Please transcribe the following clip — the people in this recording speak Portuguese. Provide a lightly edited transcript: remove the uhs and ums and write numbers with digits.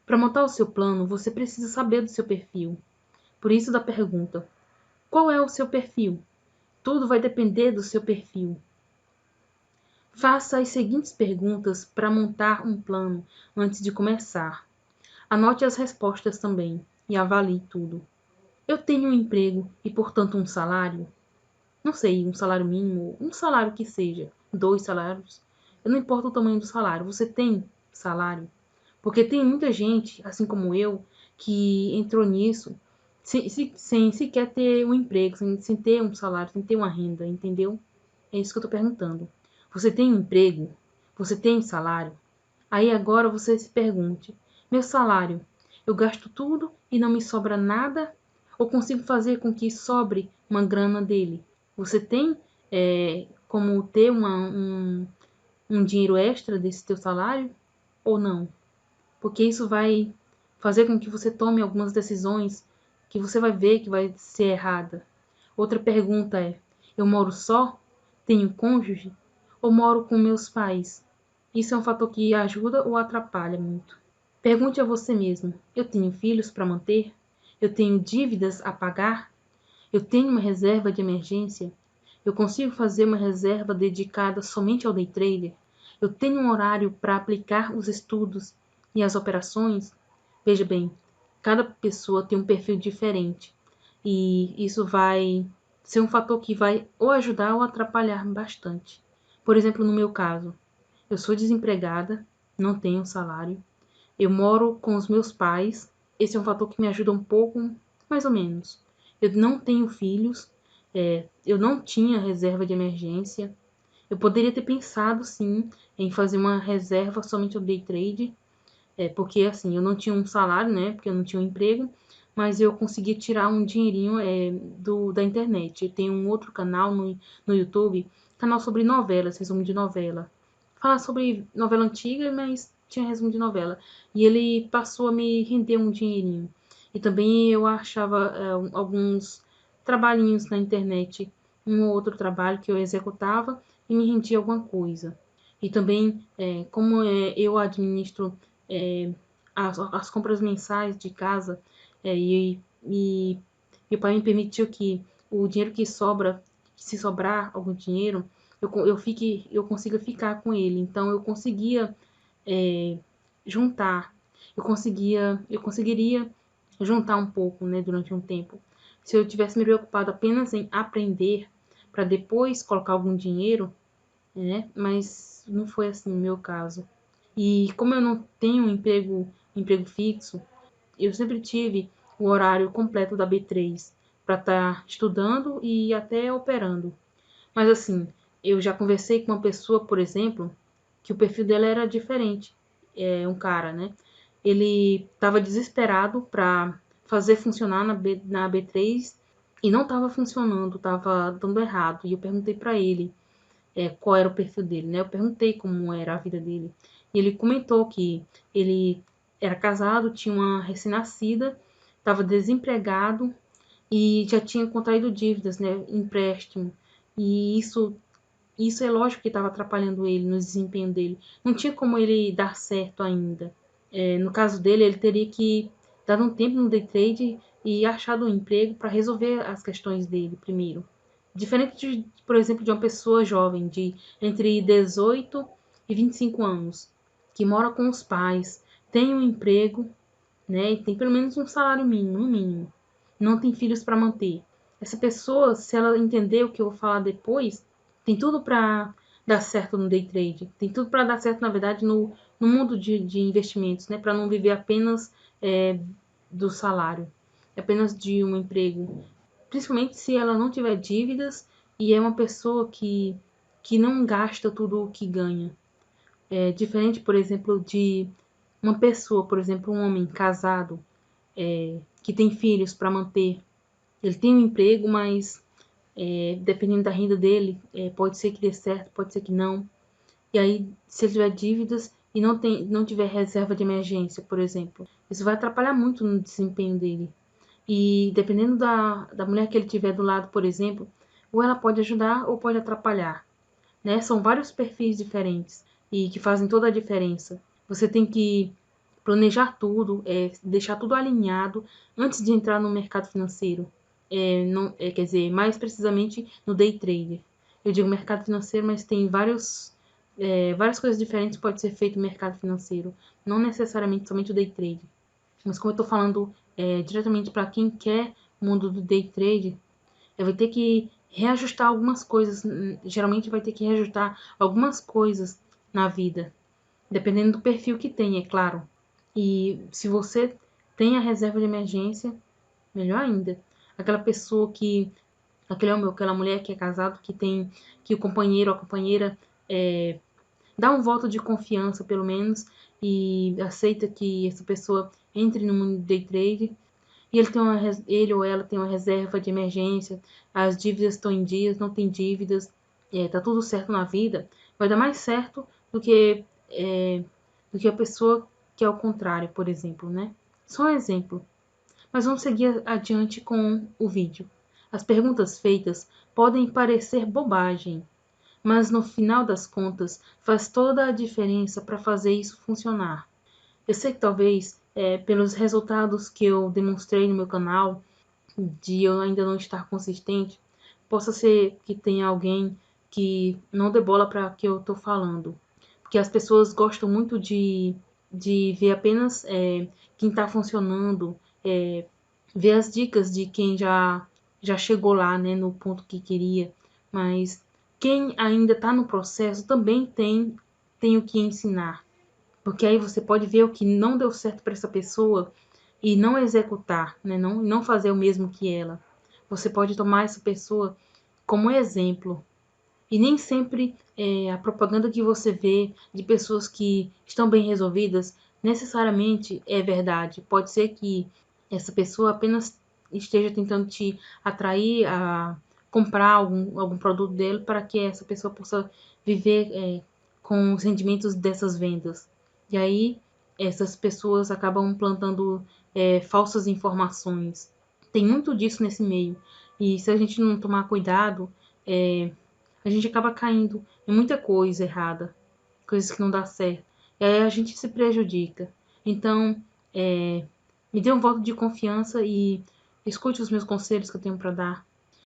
Para montar o seu plano, você precisa saber do seu perfil. Por isso da pergunta: qual é o seu perfil? Tudo vai depender do seu perfil. Faça as seguintes perguntas para montar um plano antes de começar. Anote as respostas também e avalie tudo. Eu tenho um emprego e, portanto, um salário? Não sei, um salário mínimo, um salário que seja, 2 salários. Não importa o tamanho do salário, você tem salário? Porque tem muita gente, assim como eu, que entrou nisso sem sequer ter um emprego, sem ter um salário, sem ter uma renda, entendeu? É isso que eu tô perguntando. Você tem um emprego? Você tem salário? Aí agora você se pergunte: meu salário, eu gasto tudo e não me sobra nada? Ou consigo fazer com que sobre uma grana dele? Você tem como ter um dinheiro extra desse teu salário ou não? Porque isso vai fazer com que você tome algumas decisões que você vai ver que vai ser errada. Outra pergunta é: eu moro só? Tenho cônjuge? Ou moro com meus pais? Isso é um fator que ajuda ou atrapalha muito. Pergunte a você mesmo: eu tenho filhos para manter? Eu tenho dívidas a pagar? Eu tenho uma reserva de emergência? Eu consigo fazer uma reserva dedicada somente ao day trader? Eu tenho um horário para aplicar os estudos e as operações? Veja bem, cada pessoa tem um perfil diferente e isso vai ser um fator que vai ou ajudar ou atrapalhar bastante. Por exemplo, no meu caso, eu sou desempregada, não tenho salário, eu moro com os meus pais, esse é um fator que me ajuda um pouco, mais ou menos. Eu não tenho filhos, eu não tinha reserva de emergência. Eu poderia ter pensado, sim, em fazer uma reserva somente ao day trade, porque assim, eu não tinha um salário, né? Porque eu não tinha um emprego, mas eu conseguia tirar um dinheirinho da internet. Eu tenho um outro canal no YouTube, canal sobre novelas, resumo de novela. Fala sobre novela antiga, mas tinha resumo de novela. E ele passou a me render um dinheirinho. E também eu achava alguns trabalhinhos na internet, um ou outro trabalho que eu executava e me rendia alguma coisa. E também, como eu administro as compras mensais de casa, e meu pai me permitiu que o dinheiro que sobra, se sobrar algum dinheiro, eu consiga ficar com ele. Então eu conseguia juntar, eu conseguiria juntar um pouco, né, durante um tempo. Se eu tivesse me preocupado apenas em aprender para depois colocar algum dinheiro, né, mas não foi assim no meu caso. E como eu não tenho um emprego fixo, eu sempre tive o horário completo da B3 para estar estudando e até operando. Mas assim, eu já conversei com uma pessoa, por exemplo, que o perfil dela era diferente. É um cara, né? Ele estava desesperado para fazer funcionar na B3 e não estava funcionando, estava dando errado. E eu perguntei para ele qual era o perfil dele, né? Eu perguntei como era a vida dele. E ele comentou que ele era casado, tinha uma recém-nascida, estava desempregado e já tinha contraído dívidas, né? Empréstimo. E isso é lógico que estava atrapalhando ele no desempenho dele. Não tinha como ele dar certo ainda. No caso dele, ele teria que dar um tempo no day trade e achado um emprego para resolver as questões dele primeiro. Diferente, por exemplo, de uma pessoa jovem de entre 18 e 25 anos, que mora com os pais, tem um emprego, né, e tem pelo menos um salário mínimo, no mínimo. Não tem filhos para manter. Essa pessoa, se ela entender o que eu vou falar depois, tem tudo para dar certo no day trade. Tem tudo para dar certo, na verdade, no mundo de investimentos, né, para não viver apenas do salário, apenas de um emprego. Principalmente se ela não tiver dívidas e é uma pessoa que não gasta tudo o que ganha. É diferente, por exemplo, de uma pessoa, por exemplo, um homem casado, que tem filhos para manter. Ele tem um emprego, mas dependendo da renda dele, pode ser que dê certo, pode ser que não. E aí, se ele tiver dívidas e não tiver reserva de emergência, por exemplo, isso vai atrapalhar muito no desempenho dele. E dependendo da mulher que ele tiver do lado, por exemplo, ou ela pode ajudar ou pode atrapalhar, né? São vários perfis diferentes e que fazem toda a diferença. Você tem que planejar tudo, deixar tudo alinhado antes de entrar no mercado financeiro. Quer dizer, mais precisamente no day trade. Eu digo mercado financeiro, mas tem várias coisas diferentes que pode ser feito no mercado financeiro. Não necessariamente somente o day trade. Mas como eu estou falando diretamente para quem quer o mundo do day trade, vai ter que reajustar algumas coisas. Geralmente vai ter que reajustar algumas coisas na vida, dependendo do perfil que tem, é claro. E se você tem a reserva de emergência, melhor ainda. Aquela pessoa que, aquele homem ou aquela mulher que é casado, que o companheiro ou a companheira dá um voto de confiança, pelo menos, e aceita que essa pessoa entre no mundo do day trade, e ele ou ela tem uma reserva de emergência, as dívidas estão em dias, não tem dívidas, tá tudo certo na vida, vai dar mais certo do que a pessoa que é o contrário, por exemplo, né? Só um exemplo. Mas vamos seguir adiante com o vídeo. As perguntas feitas podem parecer bobagem, mas no final das contas faz toda a diferença para fazer isso funcionar. Eu sei que talvez, pelos resultados que eu demonstrei no meu canal, de eu ainda não estar consistente, possa ser que tenha alguém que não dê bola para o que eu estou falando. Porque as pessoas gostam muito de ver apenas quem está funcionando, ver as dicas de quem já chegou lá, né, no ponto que queria. Mas quem ainda está no processo também tem o que ensinar. Porque aí você pode ver o que não deu certo para essa pessoa e não executar, né? Não fazer o mesmo que ela. Você pode tomar essa pessoa como exemplo. E nem sempre a propaganda que você vê de pessoas que estão bem resolvidas necessariamente é verdade. Pode ser que essa pessoa apenas esteja tentando te atrair a comprar algum produto dele para que essa pessoa possa viver com os rendimentos dessas vendas. E aí essas pessoas acabam plantando falsas informações. Tem muito disso nesse meio. E se a gente não tomar cuidado, a gente acaba caindo em muita coisa errada, coisas que não dá certo. E aí a gente se prejudica. Então, me dê um voto de confiança e escute os meus conselhos que eu tenho para dar.